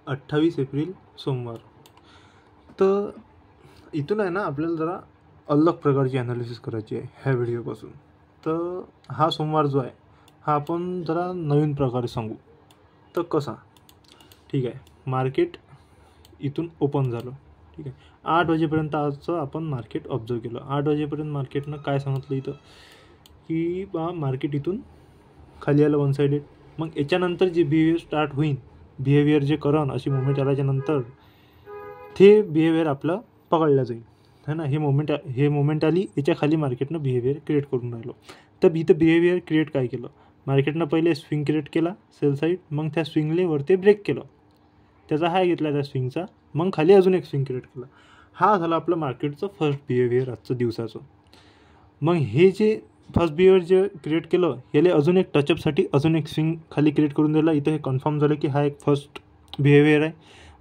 28 April सोमवार. तर इथून आहे ना आपल्याला जरा अलग प्रकारची ॲनालिसिस करायची आहे ह्या व्हिडिओपासून. तर हा सोमवार जो आहे हा आपण जरा नवीन प्रकारे सांगू. तर कसा, ठीक आहे, मार्केट इथून ओपन झालं, ठीक आहे, 8 वाजेपर्यंत आजचं आपण मार्केट ऑब्झर्व केलं. 8 वाजेपर्यंत मार्केटनं काय सांगितलं इथं की बा मार्केट इथून खाली आलं वन साइडेड. मग याच्यानंतर जे बिहेवियर स्टार्ट होईल, बिहेवियर जे करण अशी मुवमेंट आल्याच्यानंतर ते बिहेवियर आपलं पकडलं जाईल, है ना. हे मोमेंट आली, याच्या खाली मार्केटनं बिहेवियर क्रिएट करून राहिलो. तर इथं बिहेवियर क्रिएट काय केलं, मार्केटनं पहिले स्विंग क्रिएट केला सेल साईड, मग त्या स्विंगले वरती ब्रेक केलं, त्याचा हाय घेतला त्या स्विंगचा, मग खाली अजून एक स्विंग क्रिएट केला. हा झाला आपलं मार्केटचं फर्स्ट बिहेवियर आजचं दिवसाचं. मग हे जे फर्स्ट बिहेवियर जे क्रिएट केलं याला अजून एक टचअपसाठी अजून एक स्विंग खाली क्रिएट करून दिला. इथं हे कन्फर्म झालं की हा एक फर्स्ट बिहेवियर आहे.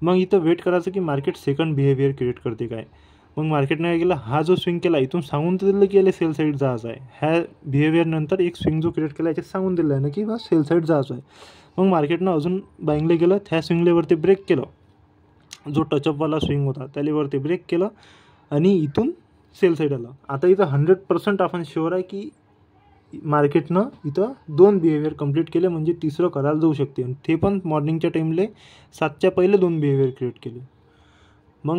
मग इथं वेट करायचं की मार्केट सेकंड बिहेवियर क्रिएट करते काय. मग मार्केटने काय केलं, हा जो स्विंग केला इथून सांगून तर दिलं की याला सेल साईड जायचं आहे. ह्या बिहेवियरनंतर एक स्विंग जो क्रिएट केला याच्यात सांगून दिलं आहे ना की बा सेल साईड जायचं आहे. मग मार्केटनं अजून बाईंगला गेलं, त्या स्विंगलेवरती ब्रेक केलं, जो टचअपवाला स्विंग होता त्यालेवरती ब्रेक केलं आणि इथून सेल साईड आलं. आता इथं 100% आपण शुअर आहे की मार्केटनं इथं 2 बिहेवियर कंप्लीट केले, म्हणजे तिसरं करायला जाऊ शकते, आणि ते पण मॉर्निंगच्या टाईमले 7च्या पहिले 2 बिहेवियर क्रिएट केले. मग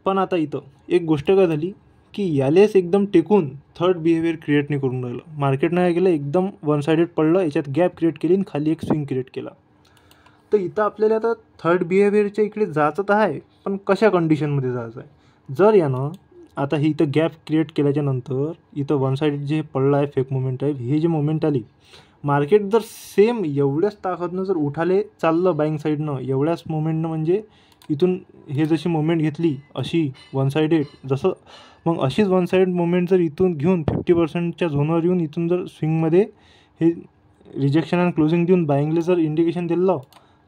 पण आता इथं एक गोष्ट काय झाली की यालेच एकदम टेकून थर्ड बिहेवियर क्रिएट नाही करून राहिलं. मार्केटनं काय केलं, एकदम वन साइडेड पडलं, याच्यात गॅप क्रिएट केली आणि खाली एक स्विंग क्रिएट केला. तर इथं आपल्याला आता थर्ड बिहेवियरच्या इकडे जायचं तर आहे, पण कशा कंडिशनमध्ये जायचं आहे. जर यानं आता ही इथं गॅप क्रिएट केल्याच्यानंतर इथं वन साइड जे पडलं आहे, फेक मुवमेंट आहे, हे जे मुवमेंट आली, मार्केट जर सेम एवढ्याच ताकदनं जर उठाले चाललं बाईंग साईडनं, एवढ्याच मुवमेंटनं, म्हणजे इथून हे जशी मुवमेंट घेतली अशी वन साइडेड जसं, मग अशीच वन साइड मुवमेंट जर इथून घेऊन 50%च्या झोनवर येऊन इथून जर स्विंगमध्ये हे रिजेक्शन अँड क्लोजिंग देऊन बाईंगले जर इंडिकेशन दिलं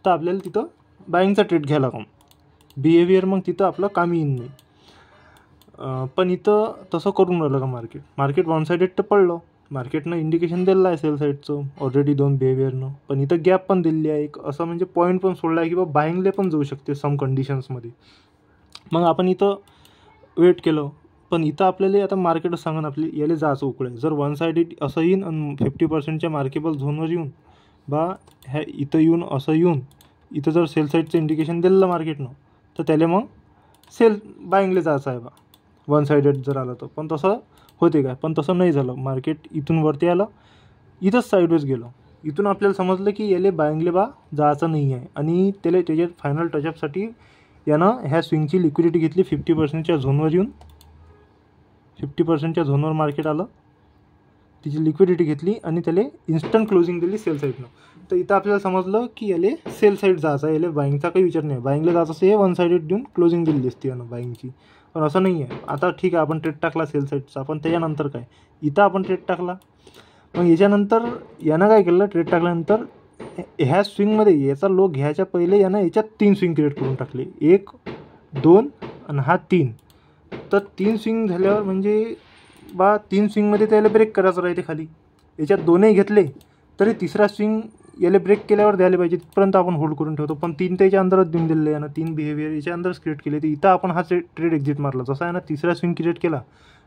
तर आपल्याला तिथं बाईंगचा ट्रेड घ्यायला लागेल. बिहेवियर मग तिथं आपलं कामी येईन नाही. पण इथं तसं करून राहिलं का मार्केट वन साइडेड तर पडलं, मार्केटनं इंडिकेशन दिलं आहे सेल साईडचं ऑलरेडी 2 बिहेवियरनं, पण इथं गॅप पण दिली आहे एक, असं म्हणजे पॉईंट पण सोडला आहे की बाबा बाईंगले पण जाऊ शकते सम कंडिशन्समध्ये. मग आपण इथं वेट केलं, पण इथं आपल्याला आता मार्केटच सांगून आपली याला जायचं उकळे. जर वन साइडेड असं येईन आणि 50%च्या मार्केबल झोनवर येऊन बा ह्या इथं येऊन असं येऊन इथं जर सेल साईडचं इंडिकेशन दिलं मार्केटनं तर त्याला मग सेल बाईंगले जायचं आहे बा वन साइडेड जर आलं तर. पण तसं होते काय, पण तसं नाही झालं. मार्केट इथून वरती आलं, इथंच साईडवेज गेलं. इथून आपल्याला समजलं की याला बाईंगले बा जायचं नाही आहे, आणि त्याला त्याच्यात फायनल टचअपसाठी यानं ह्या स्विंगची लिक्विडिटी घेतली 50%च्या झोनवर येऊन. 50%च्या झोनवर मार्केट आलं, तिची लिक्विडिटी घेतली आणि त्याला इन्स्टंट क्लोजिंग दिली सेल साईडनं. तर इथं आपल्याला समजलं की याला सेल साईड जायचं आहे, याला बाईंगचा काही विचार नाही. बाईंगला जायचं असं हे वन साइडेड देऊन क्लोजिंग दिली असती यानं बाईंगची, पण असं नाही आहे. आता ठीक आहे, आपण ट्रेड टाकला सेल साईडचा, पण त्याच्यानंतर काय, इथं आपण ट्रेड टाकला. मग याच्यानंतर यानं काय केलं, ट्रेड टाकल्यानंतर ह्या स्विंगमध्ये याचा लो घ्यायच्या पहिले यानं याच्यात 3 स्विंग क्रिएट करून टाकले, 1, 2 आणि हा 3. तर 3 स्विंग झाल्यावर म्हणजे बा 3 स्विंगमध्ये त्याला ब्रेक करायचं राहते खाली. याच्यात 2ही घेतले तरी तिसरा स्विंग याला ब्रेक केल्यावर द्यायला पाहिजे, तिथपर्यंत आपण होल्ड करून ठेवतो. पण 3 त्याच्या अंदरच देऊन दिले यानं, 3 बिहेवियर याच्या अंदरच क्रिएट केले. तर इथं आपण हा ट्रेड एक्झिट मारला. जसा आहे ना तिसरा स्विंग क्रिएट केला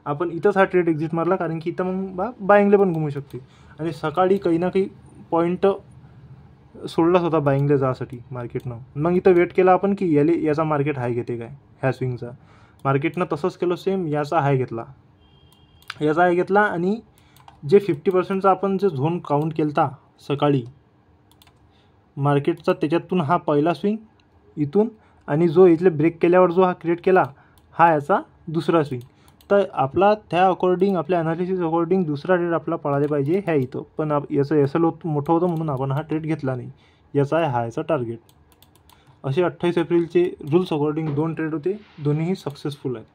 आपण, इथंच हा ट्रेड एक्झिट मारला, कारण की इथं मग बाईंगले पण घुमू शकते. आणि सकाळी काही ना काही पॉईंट सोडलाच होता बाईंगले जासाठी मार्केटनं. मग इथं वेट केला आपण की याचा मार्केट हाय घेते काय ह्या स्विंगचा. मार्केटनं तसंच केलं सेम, याचा हाय घेतला, याचा हाय घेतला, आणि जे 50%चा आपण जे झोन काउंट केलता सकाळी मार्केटचा, त्याच्यातून हा पहिला स्विंग इथून, आणि जो इथले ब्रेक केल्यावर जो हा क्रिएट केला हा याचा दुसरा स्विंग. तर आपला त्या अकॉर्डिंग, आपल्या ॲनालिसिस अकॉर्डिंग दुसरा ट्रेड आपला पळायला पाहिजे ह्या इथं, पण याचं एसएल मोठं होतं म्हणून आपण हा ट्रेड घेतला नाही. याचा आहे हा याचा टार्गेट. असे 28 एप्रिलचे रूल्स अकॉर्डिंग 2 ट्रेड होते, दोन्हीही सक्सेसफुल आहेत.